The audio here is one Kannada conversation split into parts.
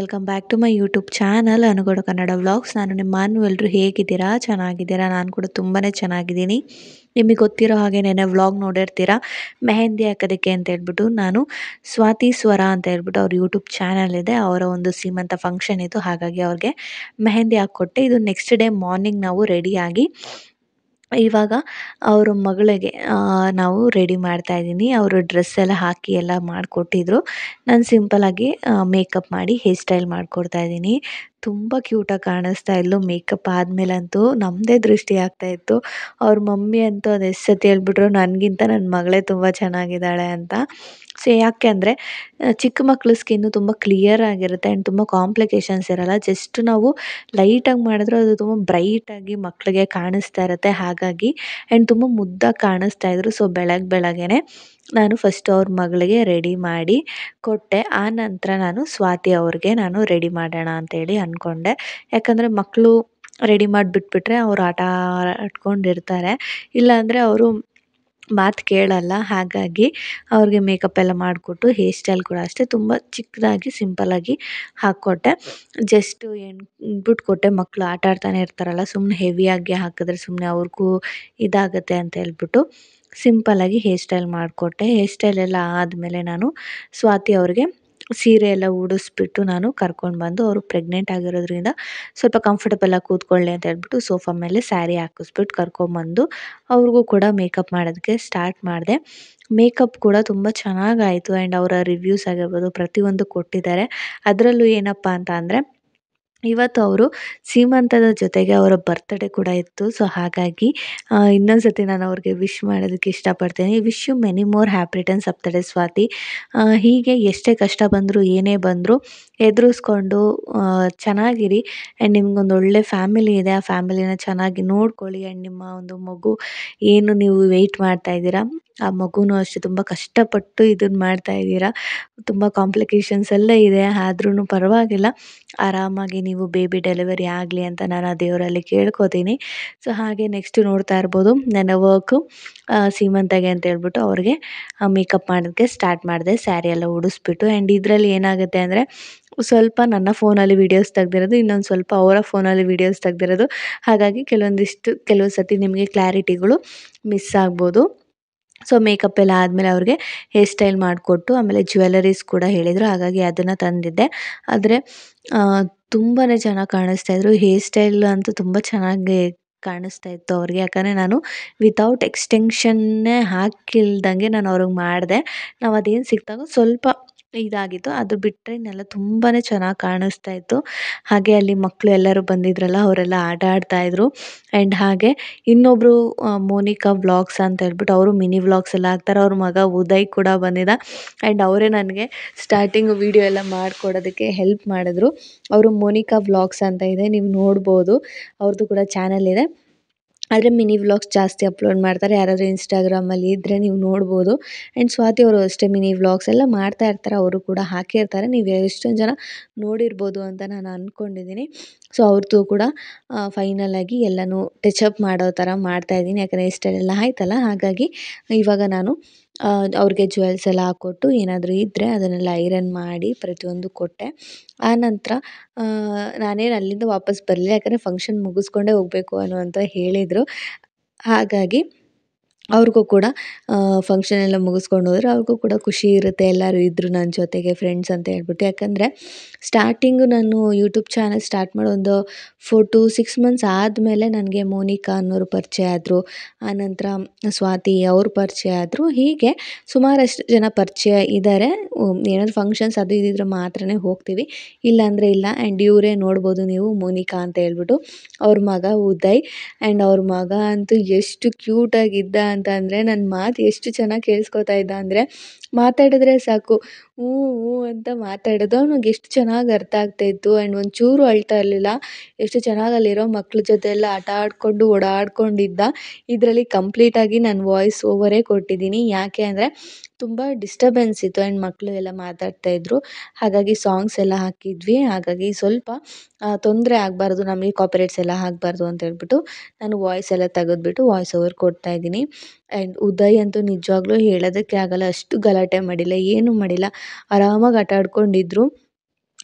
Welcome back to my YouTube channel ಅನುಗೌಡ Kannada vlogs. ನಾನು ನಿಮ್ಮ ಎಲ್ಲರೂ ಹೇಗಿದ್ದೀರಾ? ಚೆನ್ನಾಗಿದ್ದೀರಾ? ನಾನು ಕೂಡ ತುಂಬಾ ಚೆನ್ನಾಗಿದ್ದೀನಿ. ನಿಮಗೆ ಗೊತ್ತಿರೋ ಹಾಗೆ ನೆನ್ನೆ ವ್ಲಾಗ್ ನೋಡಿರ್ತೀರಾ, ಮೆಹಂದಿ ಹಾಕೋದಕ್ಕೆ ಅಂತ ಹೇಳ್ಬಿಟ್ಟು ನಾನು ಸ್ವಾತಿ ಸ್ವರ ಅಂತ ಹೇಳ್ಬಿಟ್ಟು ಅವ್ರ ಯೂಟ್ಯೂಬ್ ಚಾನಲ್ ಇದೆ, ಅವರ ಒಂದು ಸೀಮಂತ ಫಂಕ್ಷನ್ ಇತ್ತು. ಹಾಗಾಗಿ ಅವ್ರಿಗೆ ಮೆಹಂದಿ ಹಾಕ್ಕೊಟ್ಟೆ. ಇದು ನೆಕ್ಸ್ಟ್ ಡೇ ಮಾರ್ನಿಂಗ್ ನಾವು ರೆಡಿಯಾಗಿ ಇವಾಗ ಅವ್ರ ಮಗಳಿಗೆ ನಾವು ರೆಡಿ ಮಾಡ್ತಾ ಇದ್ದೀನಿ. ಅವರು ಡ್ರೆಸ್ ಎಲ್ಲ ಹಾಕಿ ಎಲ್ಲ ಮಾಡಿಕೊಟ್ಟಿದ್ರು. ನಾನು ಸಿಂಪಲ್ಲಾಗಿ ಮೇಕಪ್ ಮಾಡಿ ಹೇರ್ ಸ್ಟೈಲ್ ಮಾಡಿಕೊಡ್ತಾ ಇದ್ದೀನಿ. ತುಂಬ ಕ್ಯೂಟಾಗಿ ಕಾಣಿಸ್ತಾ ಇದ್ಲು. ಮೇಕಪ್ ಆದಮೇಲಂತೂ ನಮ್ಮದೇ ದೃಷ್ಟಿ ಆಗ್ತಾಯಿತ್ತು. ಅವ್ರ ಮಮ್ಮಿ ಅಂತೂ ಅದು ಎಷ್ಟು ಸತಿ ಹೇಳ್ಬಿಟ್ರು, ನನಗಿಂತ ನನ್ನ ಮಗಳೇ ತುಂಬ ಚೆನ್ನಾಗಿದ್ದಾಳೆ ಅಂತ. ಸೊ ಯಾಕೆ ಅಂದರೆ ಚಿಕ್ಕ ಮಕ್ಕಳು ಸ್ಕಿನ್ನು ತುಂಬ ಕ್ಲಿಯರ್ ಆಗಿರುತ್ತೆ ಆ್ಯಂಡ್ ತುಂಬ ಕಾಂಪ್ಲಿಕೇಶನ್ಸ್ ಇರೋಲ್ಲ. ಜಸ್ಟ್ ನಾವು ಲೈಟಾಗಿ ಮಾಡಿದ್ರು ಅದು ತುಂಬ ಬ್ರೈಟಾಗಿ ಮಕ್ಕಳಿಗೆ ಕಾಣಿಸ್ತಾ ಇರುತ್ತೆ. ಹಾಗಾಗಿ ಆ್ಯಂಡ್ ತುಂಬ ಮುದ್ದಾಗಿ ಕಾಣಿಸ್ತಾ ಇದ್ರು. ಸೊ ಬೆಳಗ್ಗೆನೆ ನಾನು ಫಸ್ಟ್ ಅವ್ರ ಮಗಳಿಗೆ ರೆಡಿ ಮಾಡಿ ಕೊಟ್ಟೆ. ಆ ನಂತರ ನಾನು ಸ್ವಾತಿ ಅವ್ರಿಗೆ ನಾನು ರೆಡಿ ಮಾಡೋಣ ಅಂತೇಳಿ ಅಂದ್ಕೊಂಡೆ. ಯಾಕಂದರೆ ಮಕ್ಕಳು ರೆಡಿ ಮಾಡಿ ಬಿಟ್ಬಿಟ್ರೆ ಅವ್ರು ಆಟ ಆಡ್ಕೊಂಡಿರ್ತಾರೆ, ಇಲ್ಲಾಂದರೆ ಅವರು ಮಾತು ಕೇಳಲ್ಲ. ಹಾಗಾಗಿ ಅವ್ರಿಗೆ ಮೇಕಪ್ ಎಲ್ಲ ಮಾಡಿಕೊಟ್ಟು ಹೇರ್ ಸ್ಟೈಲ್ ಕೂಡ ಅಷ್ಟೇ ತುಂಬ ಚಿಕ್ಕದಾಗಿ ಸಿಂಪಲ್ಲಾಗಿ ಹಾಕ್ಕೊಟ್ಟೆ. ಜಸ್ಟು ಎಣ್ಬಿಟ್ಟು ಕೊಟ್ಟೆ. ಮಕ್ಕಳು ಆಟ ಆಡ್ತಾನೆ ಇರ್ತಾರಲ್ಲ, ಸುಮ್ಮನೆ ಹೆವಿಯಾಗಿ ಹಾಕಿದ್ರೆ ಸುಮ್ಮನೆ ಅವ್ರಿಗೂ ಇದಾಗುತ್ತೆ ಅಂತ ಹೇಳ್ಬಿಟ್ಟು ಸಿಂಪಲ್ಲಾಗಿ ಹೇರ್ ಸ್ಟೈಲ್ ಮಾಡಿಕೊಟ್ಟೆ. ಹೇರ್ ಸ್ಟೈಲ್ ಎಲ್ಲ ಆದಮೇಲೆ ನಾನು ಸ್ವಾತಿ ಅವ್ರಿಗೆ ಸೀರೆ ಎಲ್ಲ ಉಡಿಸ್ಬಿಟ್ಟು ನಾನು ಕರ್ಕೊಂಡು ಬಂದು, ಅವರು ಪ್ರೆಗ್ನೆಂಟ್ ಆಗಿರೋದ್ರಿಂದ ಸ್ವಲ್ಪ ಕಂಫರ್ಟಬಲಾಗಿ ಕೂತ್ಕೊಳ್ಳಿ ಅಂತ ಹೇಳ್ಬಿಟ್ಟು ಸೋಫಾ ಮೇಲೆ ಸ್ಯಾರಿ ಹಾಕಿಸ್ಬಿಟ್ಟು ಕರ್ಕೊಂಬಂದು ಅವ್ರಿಗೂ ಕೂಡ ಮೇಕಪ್ ಮಾಡೋದಕ್ಕೆ ಸ್ಟಾರ್ಟ್ ಮಾಡಿದೆ. ಮೇಕಪ್ ಕೂಡ ತುಂಬ ಚೆನ್ನಾಗಾಯಿತು ಆ್ಯಂಡ್ ಅವರ ರಿವ್ಯೂಸ್ ಆಗಿರ್ಬೋದು ಪ್ರತಿಯೊಂದು ಕೊಟ್ಟಿದ್ದಾರೆ. ಅದರಲ್ಲೂ ಏನಪ್ಪ ಅಂತ ಅಂದರೆ, ಇವತ್ತು ಅವರು ಸೀಮಂತದ ಜೊತೆಗೆ ಅವರ ಬರ್ತ್ಡೇ ಕೂಡ ಇತ್ತು. ಸೊ ಹಾಗಾಗಿ ಇನ್ನೊಂದು ಸತಿ ನಾನು ಅವ್ರಿಗೆ ವಿಶ್ ಮಾಡೋದಕ್ಕೆ ಇಷ್ಟಪಡ್ತೀನಿ. Wish you many more happy returns of the day Swathi. ಹೀಗೆ ಎಷ್ಟೇ ಕಷ್ಟ ಬಂದರೂ ಏನೇ ಬಂದರೂ ಎದುರಿಸ್ಕೊಂಡು ಚೆನ್ನಾಗಿರಿ ಆ್ಯಂಡ್ ನಿಮ್ಗೊಂದು ಒಳ್ಳೆ ಫ್ಯಾಮಿಲಿ ಇದೆ. ಆ ಫ್ಯಾಮಿಲಿನ ಚೆನ್ನಾಗಿ ನೋಡ್ಕೊಳ್ಳಿ ಆ್ಯಂಡ್ ನಿಮ್ಮ ಒಂದು ಮಗು ಏನು ನೀವು ವೆಯ್ಟ್ ಮಾಡ್ತಾಯಿದ್ದೀರಾ, ಆ ಮಗುನೂ ಅಷ್ಟೇ ತುಂಬ ಕಷ್ಟಪಟ್ಟು ಇದನ್ನು ಮಾಡ್ತಾಯಿದ್ದೀರಾ. ತುಂಬ ಕಾಂಪ್ಲಿಕೇಶನ್ಸ್ ಎಲ್ಲ ಇದೆ, ಆದ್ರೂ ಪರವಾಗಿಲ್ಲ, ಆರಾಮಾಗಿ ನೀವು ಬೇಬಿ ಡೆಲಿವರಿ ಆಗಲಿ ಅಂತ ನಾನು ಆ ದೇವರಲ್ಲಿ ಕೇಳ್ಕೊತೀನಿ. ಸೊ ಹಾಗೆ ನೆಕ್ಸ್ಟ್ ನೋಡ್ತಾ ಇರ್ಬೋದು ನನ್ನ ವರ್ಕು ಸೀಮಂತಗೆ ಅಂತ ಹೇಳ್ಬಿಟ್ಟು ಅವ್ರಿಗೆ ಮೇಕಪ್ ಮಾಡೋದಕ್ಕೆ ಸ್ಟಾರ್ಟ್ ಮಾಡಿದೆ. ಸ್ಯಾರಿ ಎಲ್ಲ ಉಡಿಸ್ಬಿಟ್ಟು ಆ್ಯಂಡ್ ಇದರಲ್ಲಿ ಏನಾಗುತ್ತೆ ಅಂದರೆ, ಸ್ವಲ್ಪ ನನ್ನ ಫೋನಲ್ಲಿ ವೀಡಿಯೋಸ್ ತೆಗ್ದಿರೋದು, ಇನ್ನೊಂದು ಸ್ವಲ್ಪ ಅವರ ಫೋನಲ್ಲಿ ವೀಡಿಯೋಸ್ ತೆಗ್ದಿರೋದು. ಹಾಗಾಗಿ ಕೆಲವು ಸತಿ ನಿಮಗೆ ಕ್ಲಾರಿಟಿಗಳು ಮಿಸ್ ಆಗ್ಬೋದು. ಸೊ ಮೇಕಪ್ ಎಲ್ಲ ಆದಮೇಲೆ ಅವ್ರಿಗೆ ಹೇರ್ ಸ್ಟೈಲ್ ಮಾಡಿಕೊಟ್ಟು ಆಮೇಲೆ ಜ್ಯುವೆಲರೀಸ್ ಕೂಡ ಹೇಳಿದರು. ಹಾಗಾಗಿ ಅದನ್ನು ತಂದಿದ್ದೆ. ಆದರೆ ತುಂಬಾ ಚೆನ್ನಾಗಿ ಕಾಣಿಸ್ತಾಯಿದ್ರು. ಹೇರ್ ಸ್ಟೈಲ್ ಅಂತೂ ತುಂಬ ಚೆನ್ನಾಗಿ ಕಾಣಿಸ್ತಾ ಇತ್ತು ಅವ್ರಿಗೆ. ಯಾಕಂದರೆ ನಾನು ವಿತೌಟ್ ಎಕ್ಸ್ಟೆನ್ಷನ್ನೇ ಹಾಕಿಲ್ದಂಗೆ ನಾನು ಅವ್ರಿಗೆ ಮಾಡಿದೆ. ನಾವು ಅದೇನು ಸಿಕ್ಕಿದಾಗ ಸ್ವಲ್ಪ ಇದಾಗಿತ್ತು, ಅದು ಬಿಟ್ಟರೆ ಇನ್ನೆಲ್ಲ ತುಂಬಾ ಚೆನ್ನಾಗಿ ಕಾಣಿಸ್ತಾ ಇತ್ತು. ಹಾಗೆ ಅಲ್ಲಿ ಮಕ್ಕಳು ಎಲ್ಲರೂ ಬಂದಿದ್ರಲ್ಲ, ಅವರೆಲ್ಲ ಆಟ ಆಡ್ತಾಯಿದ್ರು. ಆ್ಯಂಡ್ ಹಾಗೆ ಇನ್ನೊಬ್ಬರು ಮೋನಿಕಾ ವ್ಲಾಗ್ಸ್ ಅಂತ ಹೇಳ್ಬಿಟ್ಟು ಅವರು ಮಿನಿ ವ್ಲಾಗ್ಸ್ ಎಲ್ಲ ಹಾಕ್ತಾರೆ. ಅವ್ರ ಮಗ ಉದಯ್ ಕೂಡ ಬಂದಿದ್ದ ಆ್ಯಂಡ್ ಅವರೇ ನನಗೆ ಸ್ಟಾರ್ಟಿಂಗು ವೀಡಿಯೋ ಎಲ್ಲ ಮಾಡಿಕೊಡೋದಕ್ಕೆ ಹೆಲ್ಪ್ ಮಾಡಿದ್ರು. ಅವರು ಮೋನಿಕಾ ವ್ಲಾಗ್ಸ್ ಅಂತ ಇದೆ, ನೀವು ನೋಡ್ಬೋದು. ಅವ್ರದ್ದು ಕೂಡ ಚಾನಲ್ ಇದೆ, ಆದರೆ ಮಿನಿ ವ್ಲಾಗ್ಸ್ ಜಾಸ್ತಿ ಅಪ್ಲೋಡ್ ಮಾಡ್ತಾರೆ. ಯಾರಾದರೂ ಇನ್ಸ್ಟಾಗ್ರಾಮಲ್ಲಿ ಇದ್ದರೆ ನೀವು ನೋಡ್ಬೋದು. ಆ್ಯಂಡ್ ಸ್ವಾತಿ ಅವರು ಅಷ್ಟೇ ಮಿನಿ ವ್ಲಾಗ್ಸ್ ಎಲ್ಲ ಮಾಡ್ತಾ ಇರ್ತಾರೆ, ಅವರು ಕೂಡ ಹಾಕಿರ್ತಾರೆ. ನೀವು ಎಷ್ಟೊಂದು ಜನ ನೋಡಿರ್ಬೋದು ಅಂತ ನಾನು ಅಂದ್ಕೊಂಡಿದ್ದೀನಿ. ಸೊ ಅವ್ರದ್ದು ಕೂಡ ಫೈನಲಾಗಿ ಎಲ್ಲನೂ ಟಚಪ್ ಮಾಡೋ ಥರ ಮಾಡ್ತಾಯಿದ್ದೀನಿ. ಯಾಕಂದರೆ ಇಷ್ಟೆಲ್ಲ ಆಯ್ತಲ್ಲ, ಹಾಗಾಗಿ ಇವಾಗ ನಾನು ಅವ್ರಿಗೆ ಜ್ಯುವೆಲ್ಸ್ ಎಲ್ಲ ಹಾಕ್ಕೊಟ್ಟು ಏನಾದರೂ ಇದ್ದರೆ ಅದನ್ನೆಲ್ಲ ಐರನ್ ಮಾಡಿ ಪ್ರತಿಯೊಂದು ಕೊಟ್ಟೆ. ಆನಂತರ ನಾನೇನು ಅಲ್ಲಿಂದ ವಾಪಸ್ ಬರಲಿಲ್ಲ, ಯಾಕಂದರೆ ಫಂಕ್ಷನ್ ಮುಗಿಸ್ಕೊಂಡೇ ಹೋಗಬೇಕು ಅಂತ ಹೇಳಿದರು. ಹಾಗಾಗಿ ಅವ್ರಿಗೂ ಕೂಡ ಫಂಕ್ಷನ್ ಎಲ್ಲ ಮುಗಿಸ್ಕೊಂಡು ಹೋದರೆ ಅವ್ರಿಗೂ ಕೂಡ ಖುಷಿ ಇರುತ್ತೆ, ಎಲ್ಲರೂ ಇದ್ದರು ನನ್ನ ಜೊತೆಗೆ ಫ್ರೆಂಡ್ಸ್ ಅಂತ ಹೇಳ್ಬಿಟ್ಟು. ಯಾಕಂದರೆ ಸ್ಟಾರ್ಟಿಂಗು ನಾನು ಯೂಟ್ಯೂಬ್ ಚಾನಲ್ ಸ್ಟಾರ್ಟ್ ಮಾಡೋ ಒಂದು 4 to 6 ಮಂತ್ಸ್ ಆದಮೇಲೆ ನನಗೆ ಮೋನಿಕಾ ಅನ್ನೋರು ಪರಿಚಯ ಆದರು. ಆನಂತರ ಸ್ವಾತಿ ಅವರು ಪರಿಚಯ ಆದರು. ಹೀಗೆ ಸುಮಾರಷ್ಟು ಜನ ಪರಿಚಯ ಇದ್ದಾರೆ. ಏನಾದರೂ ಫಂಕ್ಷನ್ಸ್ ಅದು ಇದ್ದಿದ್ರೆ ಮಾತ್ರನೇ ಹೋಗ್ತೀವಿ, ಇಲ್ಲಾಂದರೆ ಇಲ್ಲ. ಆ್ಯಂಡ್ ಇವರೇ ನೋಡ್ಬೋದು ನೀವು, ಮೋನಿಕಾ ಅಂತ ಹೇಳ್ಬಿಟ್ಟು. ಅವ್ರ ಮಗ ಉದಯ್. ಆ್ಯಂಡ್ ಅವ್ರ ಮಗ ಅಂತೂ ಎಷ್ಟು ಕ್ಯೂಟಾಗಿದ್ದ ಅಂತ ಅಂದರೆ, ನನ್ನ ಮಾತು ಎಷ್ಟು ಚೆನ್ನಾಗಿ ಕೇಳಿಸ್ಕೊತಾ ಇದ್ದ ಅಂದರೆ, ಮಾತಾಡಿದ್ರೆ ಸಾಕು ಹ್ಞೂ ಹ್ಞೂ ಅಂತ ಮಾತಾಡೋದು. ಅವ್ನಿಗೆ ಎಷ್ಟು ಚೆನ್ನಾಗಿ ಅರ್ಥ ಆಗ್ತಾಯಿತ್ತು ಆ್ಯಂಡ್ ಒಂಚೂರು ಅಳ್ತಾ ಇರಲಿಲ್ಲ. ಎಷ್ಟು ಚೆನ್ನಾಗಿ ಅಲ್ಲಿರೋ ಮಕ್ಳ ಜೊತೆ ಎಲ್ಲ ಆಟ ಆಡಿಕೊಂಡು ಓಡಾಡ್ಕೊಂಡಿದ್ದ. ಇದರಲ್ಲಿ ಕಂಪ್ಲೀಟಾಗಿ ನಾನು ವಾಯ್ಸ್ ಓವರೇ ಕೊಟ್ಟಿದ್ದೀನಿ. ಯಾಕೆ ಅಂದರೆ ತುಂಬ ಡಿಸ್ಟರ್ಬೆನ್ಸ್ ಇತ್ತು ಆ್ಯಂಡ್ ಮಕ್ಕಳು ಎಲ್ಲ ಮಾತಾಡ್ತಾಯಿದ್ರು. ಹಾಗಾಗಿ ಸಾಂಗ್ಸ್ ಎಲ್ಲ ಹಾಕಿದ್ವಿ. ಹಾಗಾಗಿ ಸ್ವಲ್ಪ ತೊಂದರೆ ಆಗಬಾರ್ದು, ನಮಗೆ ಕಾಪಿರೈಟ್ಸ್ ಎಲ್ಲ ಆಗಬಾರ್ದು ಅಂತ ಹೇಳ್ಬಿಟ್ಟು ನಾನು ವಾಯ್ಸ್ ಎಲ್ಲ ತೆಗೆದ್ಬಿಟ್ಟು ವಾಯ್ಸ್ ಓವರ್ ಕೊಡ್ತಾಯಿದ್ದೀನಿ. ಆ್ಯಂಡ್ ಉದಯ್ ಅಂತೂ ನಿಜವಾಗ್ಲೂ ಹೇಳೋದಕ್ಕೆ ಆಗಲ್ಲ, ಅಷ್ಟು ಗಲಾಟೆ ಮಾಡಿಲ್ಲ, ಏನೂ ಮಾಡಿಲ್ಲ, ಆರಾಮಾಗಿ ಆಟ ಆಡ್ಕೊಂಡಿದ್ರು.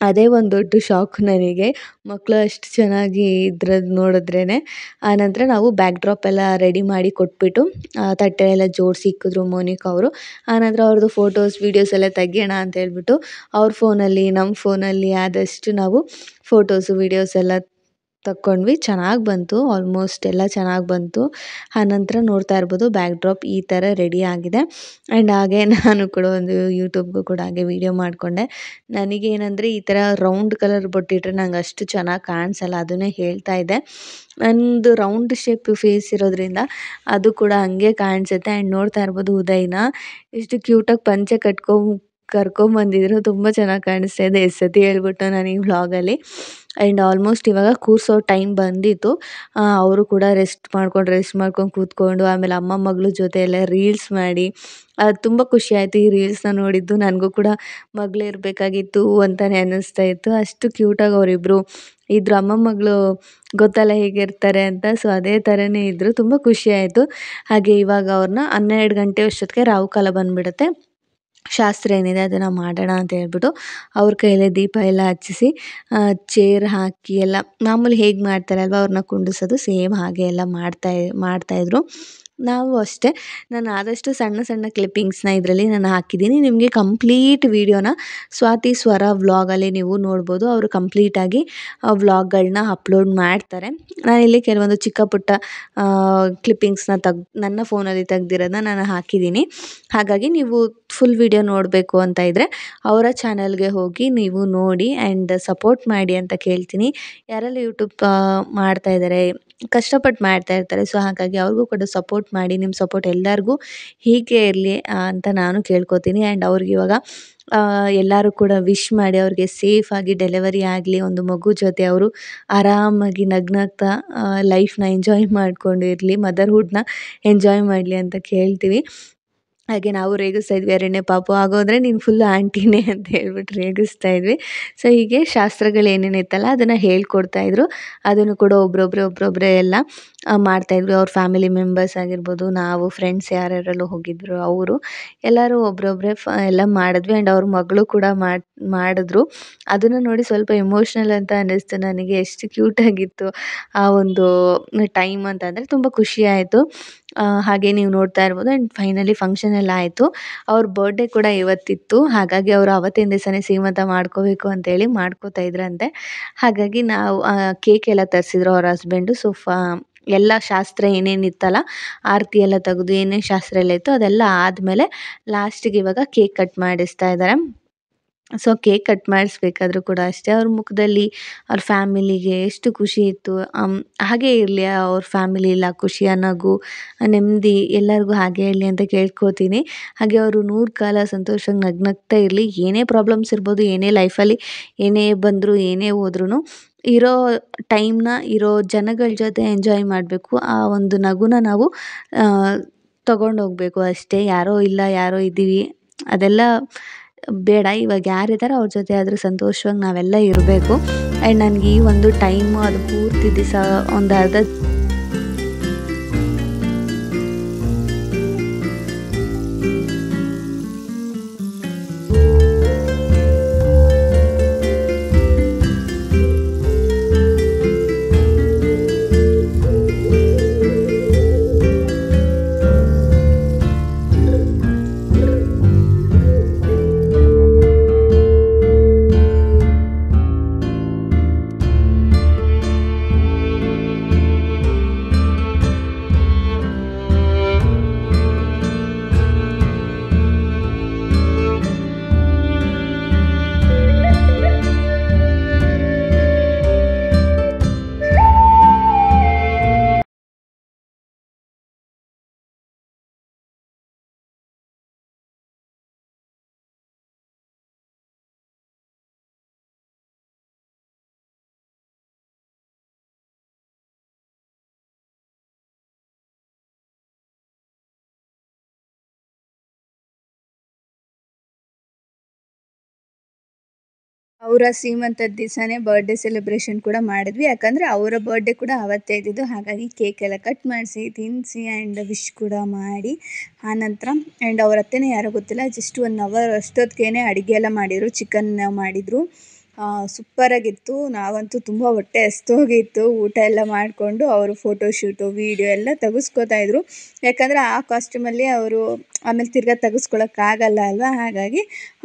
ಅದೇ ಒಂದು ದೊಡ್ಡ ಶಾಕ್ ನನಗೆ. ಮಕ್ಕಳು ಅಷ್ಟು ಚೆನ್ನಾಗಿ ಇದ್ರದ್ದು ನೋಡಿದ್ರೇನೆ. ಆನಂತರ ನಾವು ಬ್ಯಾಕ್ ಡ್ರಾಪ್ ಎಲ್ಲ ರೆಡಿ ಮಾಡಿ ಕೊಟ್ಬಿಟ್ಟು ತಟ್ಟೆ ಎಲ್ಲ ಜೋಡಿಸಿ ಇಕ್ಕಿದ್ರು ಮೋನಿಕಾ ಅವರು. ಆನಂತರ ಅವ್ರದ್ದು ಫೋಟೋಸ್, ವೀಡಿಯೋಸ್ ಎಲ್ಲ ತೆಗಿಯೋಣ ಅಂತ ಹೇಳ್ಬಿಟ್ಟು ಅವ್ರ ಫೋನಲ್ಲಿ, ನಮ್ಮ ಫೋನಲ್ಲಿ ಆದಷ್ಟು ನಾವು ಫೋಟೋಸು, ವೀಡಿಯೋಸ್ ಎಲ್ಲ ತಕ್ಕೊಂಡ್ವಿ. ಚೆನ್ನಾಗಿ ಬಂತು. ಆಲ್ಮೋಸ್ಟ್ ಎಲ್ಲ ಚೆನ್ನಾಗಿ ಬಂತು. ಆನಂತರ ನೋಡ್ತಾ ಇರ್ಬೋದು ಬ್ಯಾಕ್ ಡ್ರಾಪ್ ಈ ಥರ ರೆಡಿ ಆಗಿದೆ. ಆ್ಯಂಡ್ ಹಾಗೆ ನಾನು ಕೂಡ ಒಂದು ಯೂಟ್ಯೂಬ್ಗೂ ಕೂಡ ಹಾಗೆ ವೀಡಿಯೋ ಮಾಡಿಕೊಂಡೆ. ನನಗೇನಂದರೆ ಈ ಥರ ರೌಂಡ್ ಕಲರ್ ಬೊಟ್ಟಿಟ್ರೆ ನಂಗೆ ಅಷ್ಟು ಚೆನ್ನಾಗಿ ಕಾಣಿಸಲ್ಲ. ಅದನ್ನೇ ಹೇಳ್ತಾ ಇದ್ದೆ. ನಂದು ರೌಂಡ್ ಶೇಪ್ ಫೇಸ್ ಇರೋದ್ರಿಂದ ಅದು ಕೂಡ ಹಂಗೆ ಕಾಣಿಸುತ್ತೆ. ಆ್ಯಂಡ್ ನೋಡ್ತಾ ಇರ್ಬೋದು ಉದಯ್‌ನ ಎಷ್ಟು ಕ್ಯೂಟಾಗಿ ಪಂಚೆ ಕರ್ಕೊಂಬಂದಿದ್ರು. ತುಂಬ ಚೆನ್ನಾಗಿ ಕಾಣಿಸ್ತಾ ಇದೆ. ಎಷ್ಟ್ ಸತಿ ಹೇಳ್ಬಿಟ್ಟು ನಾನು ಈ ವ್ಲಾಗಲ್ಲಿ. ಆ್ಯಂಡ್ ಆಲ್ಮೋಸ್ಟ್ ಇವಾಗ ಕೂರಿಸೋ ಟೈಮ್ ಬಂದಿತ್ತು. ಅವರು ಕೂಡ ರೆಸ್ಟ್ ಮಾಡ್ಕೊಂಡು ಕೂತ್ಕೊಂಡು ಆಮೇಲೆ ಅಮ್ಮ ಮಗಳ ಜೊತೆ ಎಲ್ಲ ರೀಲ್ಸ್ ಮಾಡಿ ಅದು ತುಂಬ ಖುಷಿಯಾಯಿತು. ಈ ರೀಲ್ಸ್ನ ನೋಡಿದ್ದು ನನಗೂ ಕೂಡ ಮಗಳೇ ಇರಬೇಕಾಗಿತ್ತು ಅಂತಲೇ ಅನ್ನಿಸ್ತಾ ಇತ್ತು. ಅಷ್ಟು ಕ್ಯೂಟಾಗಿ ಅವರಿಬ್ಬರು ಇದ್ರು. ಅಮ್ಮ ಮಗಳು ಗೊತ್ತಲ್ಲ ಹೇಗಿರ್ತಾರೆ ಅಂತ. ಸೊ ಅದೇ ಥರನೇ ಇದ್ದರು. ತುಂಬ ಖುಷಿಯಾಯಿತು. ಹಾಗೆ ಇವಾಗ ಅವ್ರನ್ನ 12 ಗಂಟೆ ಅಷ್ಟೊತ್ತಿಗೆ ರಾಹುಕಾಲ ಬಂದುಬಿಡುತ್ತೆ. ಶಾಸ್ತ್ರ ಏನಿದೆ ಅದನ್ನು ಮಾಡೋಣ ಅಂತ ಹೇಳ್ಬಿಟ್ಟು ಅವ್ರ ಕೈಯಲ್ಲೇ ದೀಪ ಎಲ್ಲ ಹಚ್ಚಿಸಿ ಚೇರ್ ಹಾಕಿ ಎಲ್ಲ ಮಾಮೂಲಿ ಹೇಗೆ ಮಾಡ್ತಾರೆ ಅಲ್ವಾ ಅವ್ರನ್ನ ಕುಂಡಿಸೋದು, ಸೇಮ್ ಹಾಗೆ ಎಲ್ಲ ಮಾಡ್ತಾಯಿದ್ರು. ನಾವು ಅಷ್ಟೇ. ನಾನು ಆದಷ್ಟು ಸಣ್ಣ ಸಣ್ಣ ಕ್ಲಿಪ್ಪಿಂಗ್ಸ್ನ ಇದರಲ್ಲಿ ನಾನು ಹಾಕಿದ್ದೀನಿ. ನಿಮಗೆ ಕಂಪ್ಲೀಟ್ ವೀಡಿಯೋನ ಸ್ವಾತಿ ಸ್ವರ ವ್ಲಾಗಲ್ಲಿ ನೀವು ನೋಡ್ಬೋದು. ಅವರು ಕಂಪ್ಲೀಟಾಗಿ ವ್ಲಾಗ್ಗಳನ್ನ ಅಪ್ಲೋಡ್ ಮಾಡ್ತಾರೆ. ನಾನಿಲ್ಲಿ ಕೆಲವೊಂದು ಚಿಕ್ಕ ಪುಟ್ಟ ಕ್ಲಿಪ್ಪಿಂಗ್ಸ್ನ ನನ್ನ ಫೋನಲ್ಲಿ ತೆಗ್ದಿರೋದನ್ನ ನಾನು ಹಾಕಿದ್ದೀನಿ. ಹಾಗಾಗಿ ನೀವು ಫುಲ್ ವೀಡಿಯೋ ನೋಡಬೇಕು ಅಂತ ಇದ್ದರೆ ಅವರ ಚಾನಲ್ಗೆ ಹೋಗಿ ನೀವು ನೋಡಿ ಆ್ಯಂಡ್ ಸಪೋರ್ಟ್ ಮಾಡಿ ಅಂತ ಕೇಳ್ತೀನಿ. ಯಾರೆಲ್ಲ ಯೂಟ್ಯೂಬ್ ಮಾಡ್ತಾಯಿದ್ದಾರೆ, ಕಷ್ಟಪಟ್ಟು ಮಾಡ್ತಾ ಇರ್ತಾರೆ. ಸೊ ಹಾಗಾಗಿ ಅವ್ರಿಗೂ ಕೂಡ ಸಪೋರ್ಟ್ ಮಾಡಿ. ನಿಮ್ಮ ಸಪೋರ್ಟ್ ಎಲ್ಲರಿಗೂ ಹೀಗೆ ಇರಲಿ ಅಂತ ನಾನು ಕೇಳ್ಕೊತೀನಿ. ಆ್ಯಂಡ್ ಅವ್ರಿಗೆ ಇವಾಗ ಎಲ್ಲರೂ ಕೂಡ ವಿಶ್ ಮಾಡಿ ಅವ್ರಿಗೆ ಸೇಫಾಗಿ ಡೆಲಿವರಿ ಆಗಲಿ. ಒಂದು ಮಗು ಜೊತೆ ಅವರು ಆರಾಮಾಗಿ ನಗ್ನಗ್ತಾ ಲೈಫ್ನ ಎಂಜಾಯ್ ಮಾಡಿಕೊಂಡು ಇರಲಿ, ಮದರ್ಹುಡ್ನ ಎಂಜಾಯ್ ಮಾಡಲಿ ಅಂತ ಕೇಳ್ತೀವಿ. ಹಾಗೆ ನಾವು ರೇಗಿಸ್ತಾ ಇದ್ವಿ, "ಎರಡನೇ ಪಾಪು ಆಗೋದ್ರೆ ನೀನು ಫುಲ್ ಆಂಟಿನೇ" ಅಂತ ಹೇಳ್ಬಿಟ್ಟು ರೇಗಿಸ್ತಾ ಇದ್ವಿ. ಸೊ ಹೀಗೆ ಶಾಸ್ತ್ರಗಳು ಏನೇನಿತ್ತಲ್ಲ ಅದನ್ನು ಹೇಳ್ಕೊಡ್ತಾಯಿದ್ರು. ಅದನ್ನು ಕೂಡ ಒಬ್ಬೊಬ್ಬರೇ ಎಲ್ಲ ಮಾಡ್ತಾಯಿದ್ರು. ಅವ್ರ ಫ್ಯಾಮಿಲಿ ಮೆಂಬರ್ಸ್ ಆಗಿರ್ಬೋದು, ನಾವು ಫ್ರೆಂಡ್ಸ್ ಯಾರ್ಯಾರೆಲ್ಲ ಹೋಗಿದ್ರು ಅವರು ಎಲ್ಲರೂ ಒಬ್ಬೊಬ್ಬರೇ ಎಲ್ಲ ಮಾಡಿದ್ವಿ. ಆ್ಯಂಡ್ ಅವ್ರ ಮಗಳು ಕೂಡ ಮಾಡಿದ್ರು. ಅದನ್ನು ನೋಡಿ ಸ್ವಲ್ಪ ಎಮೋಷ್ನಲ್ ಅಂತ ಅನ್ನಿಸ್ತು ನನಗೆ. ಎಷ್ಟು ಕ್ಯೂಟಾಗಿತ್ತು ಆ ಒಂದು ಟೈಮ್ ಅಂತಂದರೆ ತುಂಬ ಖುಷಿಯಾಯಿತು. ಹಾಗೆ ನೀವು ನೋಡ್ತಾ ಇರ್ಬೋದು. ಆ್ಯಂಡ್ ಫೈನಲಿ ಫಂಕ್ಷನ್ ಎಲ್ಲ ಆಯಿತು. ಅವ್ರ ಬರ್ಡೇ ಕೂಡ ಇವತ್ತಿತ್ತು. ಹಾಗಾಗಿ ಅವರು ಆವತ್ತಿನ ದಿವಸನೇ ಸೀಮಂತ ಮಾಡ್ಕೋಬೇಕು ಅಂತೇಳಿ ಮಾಡ್ಕೋತಾ ಇದ್ರಂತೆ. ಹಾಗಾಗಿ ನಾವು ಕೇಕ್ ಎಲ್ಲ ತರಿಸಿದ್ರು ಅವ್ರ ಹಸ್ಬೆಂಡು. ಸೊ ಎಲ್ಲ ಶಾಸ್ತ್ರ ಏನೇನಿತ್ತಲ್ಲ, ಆರತಿ ಎಲ್ಲ ತೆಗೆದು ಏನೇನು ಶಾಸ್ತ್ರ ಎಲ್ಲ ಇತ್ತು ಅದೆಲ್ಲ ಆದಮೇಲೆ ಲಾಸ್ಟಿಗೆ ಇವಾಗ ಕೇಕ್ ಕಟ್ ಮಾಡಿಸ್ತಾ ಇದ್ದಾರೆ. ಸೊ ಕೇಕ್ ಕಟ್ ಮಾಡಿಸ್ಬೇಕಾದ್ರೂ ಕೂಡ ಅಷ್ಟೇ ಅವ್ರ ಮುಖದಲ್ಲಿ ಅವ್ರ ಫ್ಯಾಮಿಲಿಗೆ ಎಷ್ಟು ಖುಷಿ ಇತ್ತು. ಹಾಗೇ ಇರಲಿ ಅವ್ರ ಫ್ಯಾಮಿಲಿ ಎಲ್ಲ ಖುಷಿಯ ನಗು, ನೆಮ್ಮದಿ ಎಲ್ಲರಿಗೂ ಹಾಗೇ ಇರಲಿ ಅಂತ ಕೇಳ್ಕೊತೀನಿ. ಹಾಗೆ ಅವರು 100 ಕಾಲ ಸಂತೋಷವಾಗಿ ನಗ್ನಗ್ತಾ ಇರಲಿ. ಏನೇ ಪ್ರಾಬ್ಲಮ್ಸ್ ಇರ್ಬೋದು, ಏನೇ ಲೈಫಲ್ಲಿ ಏನೇ ಬಂದರೂ ಏನೇ ಹೋದ್ರೂ ಇರೋ ಟೈಮ್ನ ಇರೋ ಜನಗಳ ಜೊತೆ ಎಂಜಾಯ್ ಮಾಡಬೇಕು. ಆ ಒಂದು ನಗುನ ನಾವು ತಗೊಂಡೋಗ್ಬೇಕು ಅಷ್ಟೇ. ಯಾರೋ ಇಲ್ಲ, ಯಾರೋ ಇದ್ದೀವಿ ಅದೆಲ್ಲ ಬೇಡ. ಇವಾಗ ಯಾರಿದ್ದಾರೋ ಅವ್ರ ಜೊತೆ ಆದರೂ ಸಂತೋಷವಾಗಿ ನಾವೆಲ್ಲ ಇರಬೇಕು. ಆ್ಯಂಡ್ ನನಗೆ ಈ ಒಂದು ಟೈಮು ಅದು ಪೂರ್ತಿ ದಿವಸ ಒಂದು ಅರ್ಧ ಅವರ ಸೀಮಂತದ ದಿವಸನೇ ಬರ್ಡೇ ಸೆಲೆಬ್ರೇಷನ್ ಕೂಡ ಮಾಡಿದ್ವಿ. ಯಾಕಂದರೆ ಅವರ ಬರ್ಡೇ ಕೂಡ ಅವತ್ತೇ ಇದ್ದಿದ್ದು. ಹಾಗಾಗಿ ಕೇಕ್ ಎಲ್ಲ ಕಟ್ ಮಾಡಿಸಿ ತಿನ್ನಿಸಿ ಆ್ಯಂಡ್ ವಿಶ್ ಕೂಡ ಮಾಡಿ ಆನಂತರ ಆ್ಯಂಡ್ ಅವ್ರ ಅತ್ತೆನೇ ಯಾರೋ ಗೊತ್ತಿಲ್ಲ, ಜಸ್ಟ್ 1 ಅವರ್ ಅಷ್ಟೊತ್ತಿಗೆ ಅಡುಗೆ ಎಲ್ಲ ಮಾಡಿದರು. ಚಿಕನ್ ಮಾಡಿದರು. ಸೂಪರಾಗಿತ್ತು. ನಾವಂತೂ ತುಂಬ ಹೊಟ್ಟೆ ಹಸ್ದೋಗಿತ್ತು. ಊಟ ಎಲ್ಲ ಮಾಡಿಕೊಂಡು ಅವರು ಫೋಟೋಶೂಟು ವೀಡಿಯೋ ಎಲ್ಲ ತೆಗೆಸ್ಕೋತಾ ಇದ್ರು. ಯಾಕಂದರೆ ಆ ಕಾಸ್ಟ್ಯೂಮಲ್ಲಿ ಅವರು ಆಮೇಲೆ ತಿರ್ಗಾ ತೆಗೆಸ್ಕೊಳ್ಳೋಕ್ಕಾಗಲ್ಲ ಅಲ್ವಾ, ಹಾಗಾಗಿ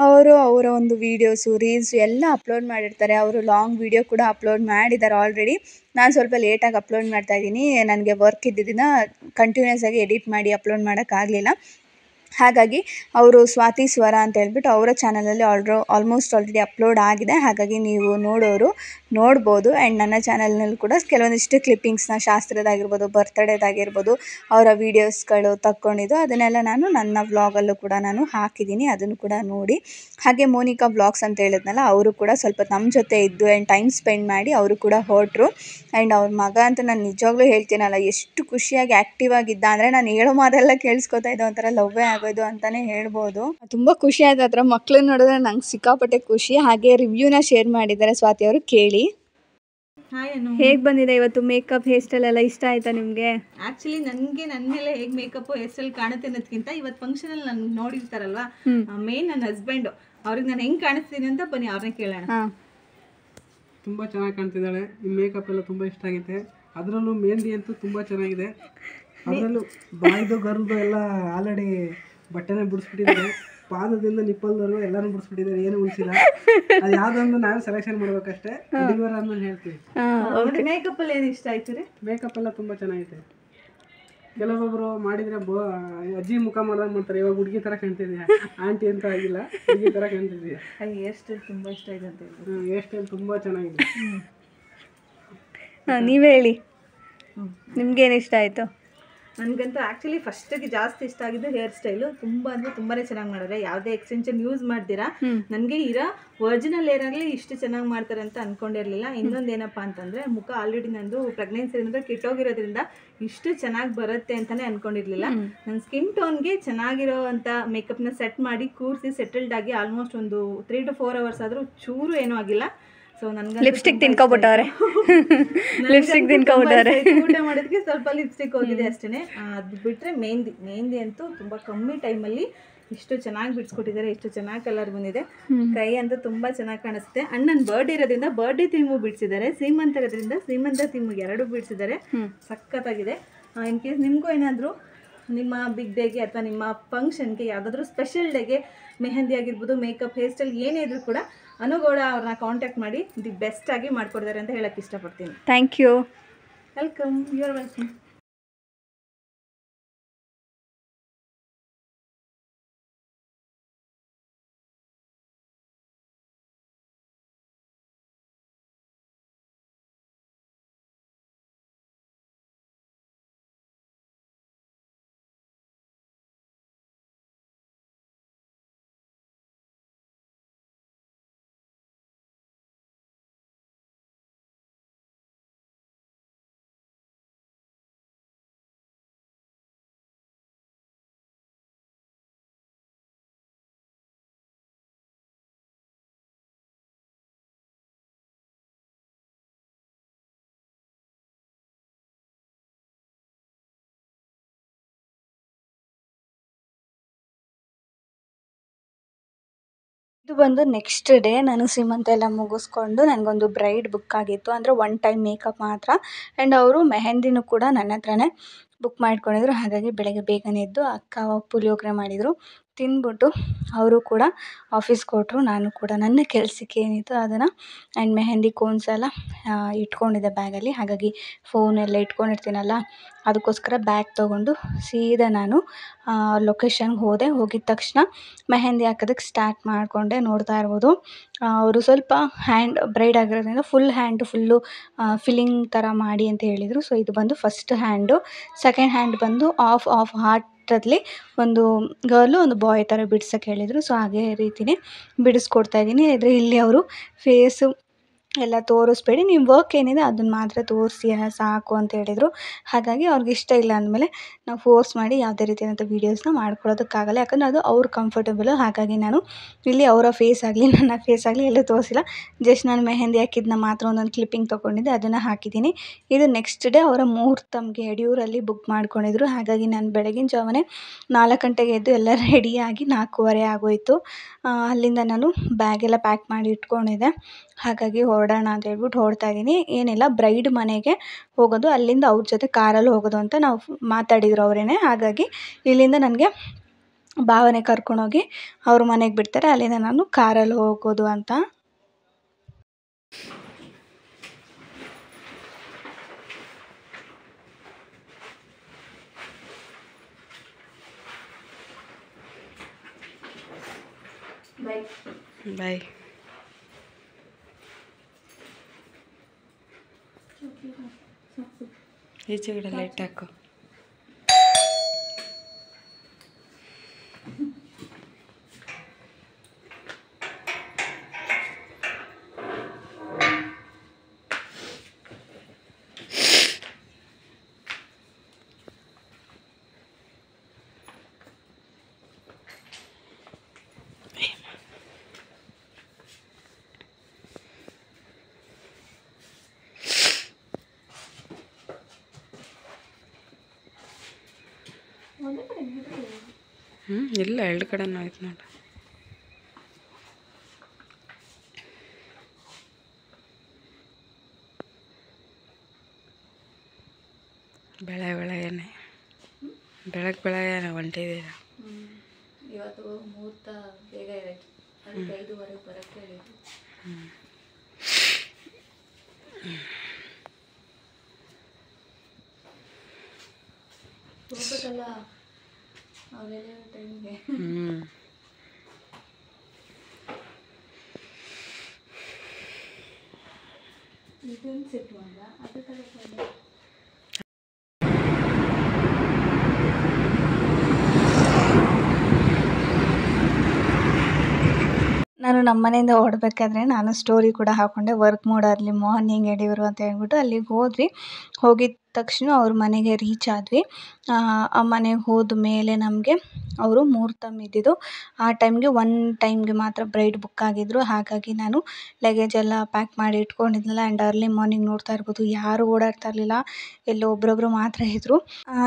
ಅವರು ಅವರ ಒಂದು ವೀಡಿಯೋಸು ರೀಲ್ಸು ಎಲ್ಲ ಅಪ್ಲೋಡ್ ಮಾಡಿರ್ತಾರೆ. ಅವರು ಲಾಂಗ್ ವೀಡಿಯೋ ಕೂಡ ಅಪ್ಲೋಡ್ ಮಾಡಿದ್ದಾರೆ ಆಲ್ರೆಡಿ. ನಾನು ಸ್ವಲ್ಪ ಲೇಟಾಗಿ ಅಪ್ಲೋಡ್ ಮಾಡ್ತಾಯಿದ್ದೀನಿ. ನನಗೆ ವರ್ಕ್ ಇದ್ದಿದ್ದನ್ನು ಕಂಟಿನ್ಯೂಸ್ ಆಗಿ ಎಡಿಟ್ ಮಾಡಿ ಅಪ್ಲೋಡ್ ಮಾಡೋಕ್ಕಾಗಲಿಲ್ಲ. ಹಾಗಾಗಿ ಅವರು ಸ್ವಾತಿ ಸ್ವರ ಅಂತ ಹೇಳ್ಬಿಟ್ಟು ಅವರ ಚಾನಲಲ್ಲಿ ಆಲ್ಮೋಸ್ಟ್ ಆಲ್ರೆಡಿ ಅಪ್ಲೋಡ್ ಆಗಿದೆ. ಹಾಗಾಗಿ ನೀವು ನೋಡೋರು ನೋಡ್ಬೋದು. ಆ್ಯಂಡ್ ನನ್ನ ಚಾನಲ್ನಲ್ಲಿ ಕೂಡ ಕೆಲವೊಂದಿಷ್ಟು ಕ್ಲಿಪ್ಪಿಂಗ್ಸ್ನ ಶಾಸ್ತ್ರದಾಗಿರ್ಬೋದು, ಬರ್ತ್ಡೇದಾಗಿರ್ಬೋದು, ಅವರ ವೀಡಿಯೋಸ್ಗಳು ತಕ್ಕೊಂಡಿದ್ದು ಅದನ್ನೆಲ್ಲ ನಾನು ನನ್ನ ವ್ಲಾಗಲ್ಲೂ ಕೂಡ ನಾನು ಹಾಕಿದ್ದೀನಿ. ಅದನ್ನು ಕೂಡ ನೋಡಿ. ಹಾಗೆ ಮೋನಿಕಾ ವ್ಲಾಗ್ಸ್ ಅಂತ ಹೇಳಿದ್ನಲ್ಲ, ಅವರು ಕೂಡ ಸ್ವಲ್ಪ ನಮ್ಮ ಜೊತೆ ಇದ್ದು ಆ್ಯಂಡ್ ಟೈಮ್ ಸ್ಪೆಂಡ್ ಮಾಡಿ ಅವರು ಕೂಡ ಹೊರಟರು. ಆ್ಯಂಡ್ ಅವ್ರ ಮಗ ಅಂತ ನಾನು ನಿಜವಾಗ್ಲೂ ಹೇಳ್ತೀನಲ್ಲ, ಎಷ್ಟು ಖುಷಿಯಾಗಿ ಆ್ಯಕ್ಟಿವ್ ಆಗಿದ್ದ ಅಂದರೆ ನಾನು ಹೇಳೋ ಮಾತೆಲ್ಲ ಕೇಳಿಸ್ಕೊತಾ ಇದ್ದ, ಒಂಥರ ಲವ್ವೇ ಆಗೋದು ಅಂತಲೇ ಹೇಳ್ಬೋದು. ತುಂಬ ಖುಷಿ ಆಯ್ತು. ಆ ಥರ ಮಕ್ಳನ್ನ ನೋಡಿದ್ರೆ ನಂಗೆ ಸಿಕ್ಕಾಪಟ್ಟೆ ಖುಷಿ. ಹಾಗೆ ರಿವ್ಯೂನ ಶೇರ್ ಮಾಡಿದ್ದಾರೆ ಸ್ವಾತಿ ಅವರು, ಕೇಳಿ. ಹೇಗೆ ಬಂದಿದೆ ಇವತ್ತು ಮೇಕಪ್, ಹೇರ್ ಸ್ಟೈಲ್ ಎಲ್ಲ ಇಷ್ಟ ಆಯ್ತಾ ನಿಮಗೆ? ಆಕ್ಚುಲಿ ನನಗೆ ನನ್ನ ಮೇಲೆ ಹೇಗೆ ಮೇಕಪ್ ಹೇರ್ ಸ್ಟೈಲ್ ಕಾಣುತ್ತೆ ಅನ್ನೋದಕ್ಕಿಂತ ಇವತ್ತು ಫಂಕ್ಷನಲ್ಲಿ ನಾನು ನೋಡಿರ್ತಾರಲ್ವಾ, ಮೇನ್ ನನ್ನ ಹಸ್ಬೆಂಡು, ಅವ್ರಿಗೆ ನಾನು ಹೆಂಗೆ ಕಾಣಿಸ್ತೀನಿ ಅಂತ ಬನ್ನಿ ಅವ್ರನ್ನ ಕೇಳೋಣ. ತುಂಬ ಚೆನ್ನಾಗಿ ಕಾಣ್ತಿದ್ದಾಳೆ. ಈ ಮೇಕಪ್ ಎಲ್ಲ ತುಂಬ ಇಷ್ಟ ಆಗಿದೆ. ಅದರಲ್ಲೂ ಮೆಹಂದಿ ಅಂತೂ ತುಂಬ ಚೆನ್ನಾಗಿದೆ. ಅದರಲ್ಲೂ ಬಾಯ್ದು ಗರ್ದು ಎಲ್ಲ ಆಲ್ರೆಡಿ ಬಟ್ಟೆನೇ ಬಿಡಿಸ್ಬಿಟ್ಟಿದ್ದಾರೆ. ಪಾದದಿಂದ ನಿಪ್ಪಲ್ದವರು ಎಲ್ಲರೂ ಬಿಡಿಸ್ಬಿಟ್ಟಿದ್ದಾರೆ, ಏನು ಉಳಿಸಿಲ್ಲ. ಅದು ಯಾವುದೊಂದು ನಾವು ಸೆಲೆಕ್ಷನ್ ಮಾಡ್ಬೇಕಷ್ಟೇ. ಡೆಲಿವರ್ ಆದ್ಮೇಲೆ ಹೇಳ್ತೀವಿ. ಮೇಕಪ್ ಅಲ್ಲಿ ಏನು ಇಷ್ಟ ಆಯ್ತು ರೀ? ಮೇಕಪ್ ಎಲ್ಲ ತುಂಬ ಚೆನ್ನಾಗಿದೆ. ಕೆಲವೊಬ್ಬರು ಮಾಡಿದರೆ ಅಜ್ಜಿ ಮುಖ ಮಾಡ್ದಂಗೆ ಮಾಡ್ತಾರೆ. ಇವಾಗ ಹುಡುಗಿ ಥರ ಕಾಣ್ತಿದ್ಯಾ, ಆಂಟಿ ಅಂತ ಆಗಿಲ್ಲ, ಹುಡುಗಿ ಥರ ಕಾಣ್ತಿದ್ಯಾ. ಹೇರ್ ಸ್ಟೈಲ್ ತುಂಬ ಇಷ್ಟ ಇದೆ ಅಂತ ಹೇಳಿ. ಹೇರ್ ಸ್ಟೈಲ್ ತುಂಬ ಚೆನ್ನಾಗಿದೆ. ನೀವೇ ಹೇಳಿ, ನಿಮ್ಗೇನು ಇಷ್ಟ ಆಯಿತು? ನನಗಂತೂ ಆ್ಯಕ್ಚುಲಿ ಫಸ್ಟಿಗೆ ಜಾಸ್ತಿ ಇಷ್ಟ ಆಗಿದ್ದು ಹೇರ್ ಸ್ಟೈಲು. ತುಂಬ ಅಂದರೆ ತುಂಬಾ ಚೆನ್ನಾಗಿ ಮಾಡಿದ್ರೆ, ಯಾವುದೇ ಎಕ್ಸ್ಟೆನ್ಷನ್ ಯೂಸ್ ಮಾಡ್ತೀರಾ. ನನಗೆ ಇರೋ ಒರಿಜಿನಲ್ ಏರಾಗಲಿ ಇಷ್ಟು ಚೆನ್ನಾಗಿ ಮಾಡ್ತಾರೆ ಅಂತ ಅಂದ್ಕೊಂಡಿರಲಿಲ್ಲ. ಇನ್ನೊಂದು ಏನಪ್ಪ ಅಂತಂದರೆ, ಮುಖ ಆಲ್ರೆಡಿ ನಂದು ಪ್ರೆಗ್ನೆನ್ಸಿಯಿಂದ ಕಿಟ್ಟೋಗಿರೋದ್ರಿಂದ ಇಷ್ಟು ಚೆನ್ನಾಗಿ ಬರುತ್ತೆ ಅಂತಲೇ ಅಂದ್ಕೊಂಡಿರಲಿಲ್ಲ. ನನ್ನ ಸ್ಕಿನ್ ಟೋನ್ಗೆ ಚೆನ್ನಾಗಿರೋ ಅಂಥ ಮೇಕಪ್ನ ಸೆಟ್ ಮಾಡಿ ಕೂರಿಸಿ ಸೆಟಲ್ಡ್ ಆಗಿ ಆಲ್ಮೋಸ್ಟ್ ಒಂದು 3 to 4 hours ಆದರೂ ಚೂರು ಏನೂ ಆಗಿಲ್ಲ. ಸೊ ನನಗೆ ಲಿಪ್ಸ್ಟಿಕ್ ತಿನ್ಕೊಬಿಟ್ಟವ್ರೆ. ಲಿಪ್ಸ್ಟಿಕ್ ತಿನ್ಕೊಬಿಟ್ಟವ್ರೆ. ಊಟ ಮಾಡೋದಕ್ಕೆ ಸ್ವಲ್ಪ ಲಿಪ್ಸ್ಟಿಕ್ ಹೋಗಿದೆ ಅಷ್ಟೇ. ಅದು ಬಿಟ್ಟರೆ ಮೆಹಂದಿ ಅಂತೂ ತುಂಬ ಕಮ್ಮಿ ಟೈಮಲ್ಲಿ ಇಷ್ಟು ಚೆನ್ನಾಗಿ ಬಿಡಿಸ್ಕೊಟ್ಟಿದ್ದಾರೆ, ಇಷ್ಟು ಚೆನ್ನಾಗಿ ಕಲರ್ ಬಂದಿದೆ. ಕೈ ಅಂತೂ ತುಂಬ ಚೆನ್ನಾಗಿ ಕಾಣಿಸುತ್ತೆ. ಅಣ್ಣನ ಬರ್ಡೇ ಇರೋದ್ರಿಂದ ಬರ್ಡೇ ಥೀಮು ಬಿಡಿಸಿದ್ದಾರೆ, ಸೀಮಂತ ಇರೋದ್ರಿಂದ ಸೀಮಂತ ಥೀಮು 2 ಬಿಡಿಸಿದ್ದಾರೆ. ಸಖತ್ತಾಗಿದೆ. ಇನ್ ಕೇಸ್ ನಿಮಗೂ ಏನಾದರೂ ನಿಮ್ಮ ಬಿಗ್ ಡೇಗೆ ಅಥವಾ ನಿಮ್ಮ ಫಂಕ್ಷನ್ಗೆ ಯಾವುದಾದ್ರೂ ಸ್ಪೆಷಲ್ ಡೇಗೆ ಮೆಹಂದಿ ಆಗಿರ್ಬೋದು, ಮೇಕಪ್, ಹೇರ್ ಸ್ಟೈಲ್ ಏನೇ ಇದ್ರೂ ಕೂಡ ಅನುಗೌಡ ಅವ್ರನ್ನ ಕಾಂಟ್ಯಾಕ್ಟ್ ಮಾಡಿ ದಿ ಬೆಸ್ಟ್ ಆಗಿ ಮಾಡ್ಕೊಡ್ತಾರೆ ಅಂತ ಹೇಳಕ್ಕೆ ಇಷ್ಟಪಡ್ತೀನಿ. Thank you. Welcome. You are welcome. ಇದು ಬಂದು ನೆಕ್ಸ್ಟ್ ಡೇ ನಾನು ಸೀಮಂತ ಎಲ್ಲ ಮುಗಿಸ್ಕೊಂಡು ನನಗೊಂದು ಬ್ರೈಡ್ ಬುಕ್ ಆಗಿತ್ತು. ಅಂದರೆ 1 ಟೈಮ್ ಮೇಕಪ್ ಮಾತ್ರ. ಆ್ಯಂಡ್ ಅವರು ಮೆಹಂದಿನೂ ಕೂಡ ನನ್ನ ಹತ್ರನೇ ಬುಕ್ ಮಾಡ್ಕೊಂಡಿದ್ರು. ಹಾಗಾಗಿ ಬೆಳಗ್ಗೆ ಬೇಗನೆ ಎದ್ದು ಅಕ್ಕ ಪುಳಿಯೋಗರೆ ಮಾಡಿದರು. ತಿಂದ್ಬಿಟ್ಟು ಅವರು ಕೂಡ ಆಫೀಸ್ಗೆ ಹೊರಟ್ರು. ನಾನು ಕೂಡ ನನ್ನ ಕೆಲಸಕ್ಕೆ ಏನಿತ್ತು ಅದನ್ನು ಆ್ಯಂಡ್ ಮೆಹಂದಿ ಕೋನ್ಸ್ ಎಲ್ಲ ಇಟ್ಕೊಂಡಿದ್ದೆ ಬ್ಯಾಗಲ್ಲಿ. ಹಾಗಾಗಿ ಫೋನೆಲ್ಲ ಇಟ್ಕೊಂಡಿರ್ತೀನಲ್ಲ, ಅದಕ್ಕೋಸ್ಕರ ಬ್ಯಾಗ್ ತೊಗೊಂಡು ಸೀದಾ ನಾನು ಲೊಕೇಶನ್ಗೆ ಹೋದೆ. ಹೋಗಿದ ತಕ್ಷಣ ಮೆಹಂದಿ ಹಾಕೋದಕ್ಕೆ ಸ್ಟಾರ್ಟ್ ಮಾಡಿಕೊಂಡೆ. ನೋಡ್ತಾ ಇರ್ಬೋದು, ಅವರು ಸ್ವಲ್ಪ ಹ್ಯಾಂಡ್ ಬ್ರೈಡ್ ಆಗಿರೋದ್ರಿಂದ ಫುಲ್ ಹ್ಯಾಂಡು ಫುಲ್ಲು ಫಿಲ್ಲಿಂಗ್ ಥರ ಮಾಡಿ ಅಂತ ಹೇಳಿದರು. ಸೊ ಇದು ಬಂದು ಫಸ್ಟ್ ಹ್ಯಾಂಡು. ಸೆಕೆಂಡ್ ಹ್ಯಾಂಡ್ ಬಂದು ಆಫ್ ಹಾರ್ಟಲ್ಲಿ ಒಂದು ಗರ್ಲು ಒಂದು ಬಾಯ್ ಥರ ಬಿಡ್ಸೋಕ್ಕೆ ಹೇಳಿದರು. ಸೊ ಹಾಗೆ ರೀತಿಯೇ ಬಿಡಿಸ್ಕೊಡ್ತಾಯಿದ್ದೀನಿ. ಆದರೆ ಇಲ್ಲಿ ಅವರು ಫೇಸು ಎಲ್ಲ ತೋರಿಸ್ಬೇಡಿ, ನೀವು ವರ್ಕ್ ಏನಿದೆ ಅದನ್ನು ಮಾತ್ರ ತೋರಿಸಿ ಸಾಕು ಅಂತ ಹೇಳಿದರು. ಹಾಗಾಗಿ ಅವ್ರಿಗೆ ಇಷ್ಟ ಇಲ್ಲ ಅಂದಮೇಲೆ ನಾವು ಫೋರ್ಸ್ ಮಾಡಿ ಯಾವುದೇ ರೀತಿಯಾದಂಥ ವೀಡಿಯೋಸ್ನ ಮಾಡ್ಕೊಳ್ಳೋದಕ್ಕಾಗಲ್ಲ. ಯಾಕಂದರೆ ಅದು ಅವ್ರ ಕಂಫರ್ಟಬಲು. ಹಾಗಾಗಿ ನಾನು ಇಲ್ಲಿ ಅವರ ಫೇಸ್ ಆಗಲಿ ನನ್ನ ಫೇಸ್ ಆಗಲಿ ಎಲ್ಲೂ ತೋರಿಸಿಲ್ಲ. ಜಸ್ಟ್ ನಾನು ಮೆಹಂದಿ ಹಾಕಿದ್ದನ್ನ ಮಾತ್ರ ಒಂದೊಂದು ಕ್ಲಿಪ್ಪಿಂಗ್ ತೊಗೊಂಡಿದ್ದೆ, ಅದನ್ನು ಹಾಕಿದ್ದೀನಿ. ಇದು ನೆಕ್ಸ್ಟ್ ಡೇ ಅವರ ಮುಹೂರ್ತಮ್ಗೆ ಯಡಿಯೂರಲ್ಲಿ ಬುಕ್ ಮಾಡ್ಕೊಂಡಿದ್ರು. ಹಾಗಾಗಿ ನಾನು ಬೆಳಗಿನ ಜಾವನೇ 4 ಗಂಟೆಗೆ ಎದ್ದು ಎಲ್ಲ ರೆಡಿಯಾಗಿ 4:15 ಆಗೋಯಿತು. ಅಲ್ಲಿಂದ ನಾನು ಬ್ಯಾಗೆಲ್ಲ ಪ್ಯಾಕ್ ಮಾಡಿ ಇಟ್ಕೊಂಡಿದ್ದೆ. ಹಾಗಾಗಿ ಹೊರಡೋಣ ಅಂತ ಹೇಳ್ಬಿಟ್ಟು ಹೊರಡ್ತಾ ಇದ್ದೀನಿ. ಏನಿಲ್ಲ, ಬ್ರೈಡ್ ಮನೆಗೆ ಹೋಗೋದು, ಅಲ್ಲಿಂದ ಅವ್ರ ಜೊತೆ ಕಾರಲ್ಲಿ ಹೋಗೋದು ಅಂತ ನಾವು ಮಾತಾಡಿದ್ರು ಅವರೇನೆ. ಹಾಗಾಗಿ ಇಲ್ಲಿಂದ ನನಗೆ ಭಾವನೆ ಕರ್ಕೊಂಡೋಗಿ ಅವ್ರ ಮನೆಗೆ ಬಿಡ್ತಾರೆ, ಅಲ್ಲಿಂದ ನಾನು ಕಾರಲ್ಲಿ ಹೋಗೋದು ಅಂತ. ಬಾಯ್. ಈಚೆ ಕಡೆ ಲೈಟ್ ಹಾಕು. ಇಲ್ಲ, 2 ಕಡೆನೂ ಆಯ್ತು ನೋಡು. ಬೆಳಗ್ಗೆನೆ ಹೊಂಟಿದ್ದೀರಾ? ಇವತ್ತು ಮುಹೂರ್ತ ಬೇಗ ಇರೋದು, ಅದಕ್ಕೆ 5:15 ಬರೋಕ್ಕೆ ಹೇಳಿದ್ರು. ಹೋಗ್ಬೇಕಲ್ಲ ಅವೆಲ್ಲ ಟೈಮ್ಗೆ. ಇದನ್ನು ಸೆಟ್ ಮಾಡ ಅದು ತಗೊಂಡು ನಾನು ನಮ್ಮ ಮನೆಯಿಂದ ಹೊರಡ್ಬೇಕಾದ್ರೆ ನಾನು ಸ್ಟೋರಿ ಕೂಡ ಹಾಕ್ಕೊಂಡೆ, ವರ್ಕ್ ಮೋಡಲ್ಲಿ ಮಾರ್ನಿಂಗ್ ಯಡಿಯೂರು ಅಂತ ಹೇಳ್ಬಿಟ್ಟು. ಅಲ್ಲಿಗೆ ಹೋದ್ವಿ. ಹೋಗಿದ ತಕ್ಷಣ ಅವ್ರ ಮನೆಗೆ ರೀಚ್ ಆದ್ವಿ. ಆ ಮನೆಗೆ ಹೋದ ಮೇಲೆ ನಮಗೆ ಅವರು ಮುಹೂರ್ತಮ್ ಇದ್ದಿದ್ದು. ಆ ಟೈಮ್ಗೆ ಮಾತ್ರ ಬ್ರೈಡ್ ಬುಕ್ ಆಗಿದ್ದರು. ಹಾಗಾಗಿ ನಾನು ಲಗೇಜ್ ಎಲ್ಲ ಪ್ಯಾಕ್ ಮಾಡಿ ಇಟ್ಕೊಂಡಿದ್ನಲ್ಲ. ಆ್ಯಂಡ್ ಅರ್ಲಿ ಮಾರ್ನಿಂಗ್ ನೋಡ್ತಾ ಇರ್ಬೋದು, ಯಾರೂ ಓಡಾಡ್ತಾ ಇರಲಿಲ್ಲ, ಎಲ್ಲೋ ಒಬ್ಬರೊಬ್ಬರು ಮಾತ್ರ ಇದ್ದರು.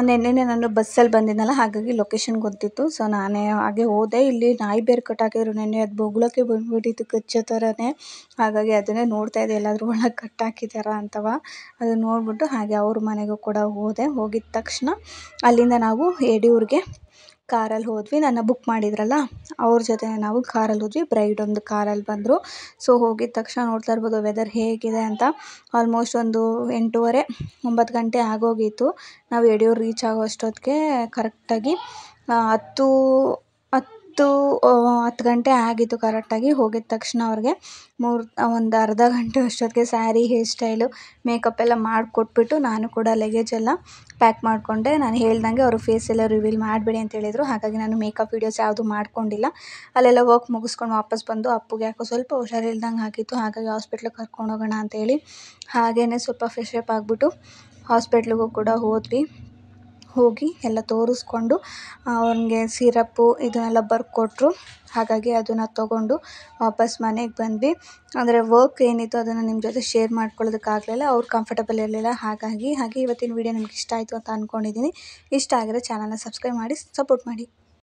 ನೆನ್ನೆನೇ ನಾನು ಬಸ್ಸಲ್ಲಿ ಬಂದಿದ್ನಲ್ಲ, ಹಾಗಾಗಿ ಲೊಕೇಶನ್ ಗೊತ್ತಿತ್ತು. ಸೊ ನಾನೇ ಹಾಗೆ ಹೋದೆ. ಇಲ್ಲಿ ನಾಯಿ ಬೇರೆ ಕಟ್ಟಾಕಿದ್ರು ನೆನ್ನೆ, ಅದು ಬೊಗಳಕ್ಕೆ ಬಂದ್ಬಿಟ್ಟಿತ್ತು ಕಚ್ಚೋ ಥರನೇ. ಹಾಗಾಗಿ ಅದನ್ನೇ ನೋಡ್ತಾ ಇದ್ದೆ, ಎಲ್ಲಾದರೂ ಒಳಗೆ ಕಟ್ಟಾಕಿದ್ದಾರಾ ಅಂತವ. ಅದು ನೋಡಿಬಿಟ್ಟು ಹಾಗೆ ಅವ್ರ ಮನೆಗೂ ಕೂಡ ಹೋದೆ. ಹೋಗಿದ ತಕ್ಷಣ ಅಲ್ಲಿಂದ ನಾವು ಯಡಿಯೂರಿಗೆ ಕಾರಲ್ಲಿ ಹೋದ್ವಿ. ನನ್ನ ಬುಕ್ ಮಾಡಿದ್ರಲ್ಲ ಅವ್ರ ಜೊತೆ ನಾವು ಕಾರಲ್ಲಿ ಹೋದ್ವಿ. ಬ್ರೈಡ್ ಒಂದು ಕಾರಲ್ಲಿ ಬಂದರು. ಸೊ ಹೋಗಿದ ತಕ್ಷಣ ನೋಡ್ತಾ ಇರ್ಬೋದು ವೆದರ್ ಹೇಗಿದೆ ಅಂತ. ಆಲ್ಮೋಸ್ಟ್ ಒಂದು 8:30 9 ಗಂಟೆ ಆಗೋಗಿತ್ತು. ನಾವು ಯಡಿಯೂರು ರೀಚ್ ಆಗೋ ಅಷ್ಟೊತ್ತಿಗೆ ಕರೆಕ್ಟಾಗಿ 10 ಗಂಟೆ ಆಗಿತ್ತು ಕರೆಕ್ಟಾಗಿ. ಹೋಗಿದ ತಕ್ಷಣ ಅವ್ರಿಗೆ ಒಂದು ಅರ್ಧ ಗಂಟೆ ಅಷ್ಟೊತ್ತಿಗೆ ಸ್ಯಾರಿ, ಹೇರ್ ಸ್ಟೈಲು, ಮೇಕಪ್ ಎಲ್ಲ ಮಾಡಿಕೊಟ್ಬಿಟ್ಟು ನಾನು ಕೂಡ ಲಗೇಜ್ ಎಲ್ಲ ಪ್ಯಾಕ್ ಮಾಡಿಕೊಂಡೆ. ನಾನು ಹೇಳ್ದಂಗೆ ಅವರು ಫೇಸ್ ಎಲ್ಲ ರಿವೀಲ್ ಮಾಡಬೇಡಿ ಅಂತ ಹೇಳಿದರು. ಹಾಗಾಗಿ ನಾನು ಮೇಕಪ್ ವೀಡಿಯೋಸ್ ಯಾವುದೂ ಮಾಡ್ಕೊಂಡಿಲ್ಲ. ಅಲ್ಲೆಲ್ಲ ವರ್ಕ್ ಮುಗಿಸ್ಕೊಂಡು ವಾಪಸ್ ಬಂದು ಅಪ್ಪುಗೆ ಯಾಕೋ ಸ್ವಲ್ಪ ಹುಷಾರಿಲ್ದಂಗೆ ಆಗಿತ್ತು. ಹಾಗಾಗಿ ಹಾಸ್ಪಿಟ್ಲಿಗೆ ಕರ್ಕೊಂಡು ಹೋಗೋಣ ಅಂತೇಳಿ ಹಾಗೇ ಸ್ವಲ್ಪ ಫ್ರೆಶ್ ಅಪ್ ಆಗಿಬಿಟ್ಟು ಹಾಸ್ಪಿಟ್ಲಿಗೂ ಕೂಡ ಹೋದ್ವಿ. ಹೋಗಿ ಎಲ್ಲ ತೋರಿಸ್ಕೊಂಡು ಅವ್ನಿಗೆ ಸಿರಪ್ಪು ಇದನ್ನೆಲ್ಲ ಬರ್ಕೊಟ್ರು. ಹಾಗಾಗಿ ಅದನ್ನು ತೊಗೊಂಡು ವಾಪಸ್ ಮನೆಗೆ ಬಂದ್ವಿ. ಅಂದರೆ ವರ್ಕ್ ಏನಿತ್ತು ಅದನ್ನು ನಿಮ್ಮ ಜೊತೆ ಶೇರ್ ಮಾಡ್ಕೊಳ್ಳೋದಕ್ಕಾಗಲಿಲ್ಲ, ಅವ್ರು ಕಂಫರ್ಟಬಲ್ ಇರಲಿಲ್ಲ. ಹಾಗೆ ಇವತ್ತಿನ ವೀಡಿಯೋ ನಿಮ್ಗೆ ಇಷ್ಟ ಆಯಿತು ಅಂತ ಅಂದ್ಕೊಂಡಿದ್ದೀನಿ. ಇಷ್ಟ ಆಗಿರೋ ಚಾನಲ್ನ ಸಬ್ಸ್ಕ್ರೈಬ್ ಮಾಡಿ ಸಪೋರ್ಟ್ ಮಾಡಿ.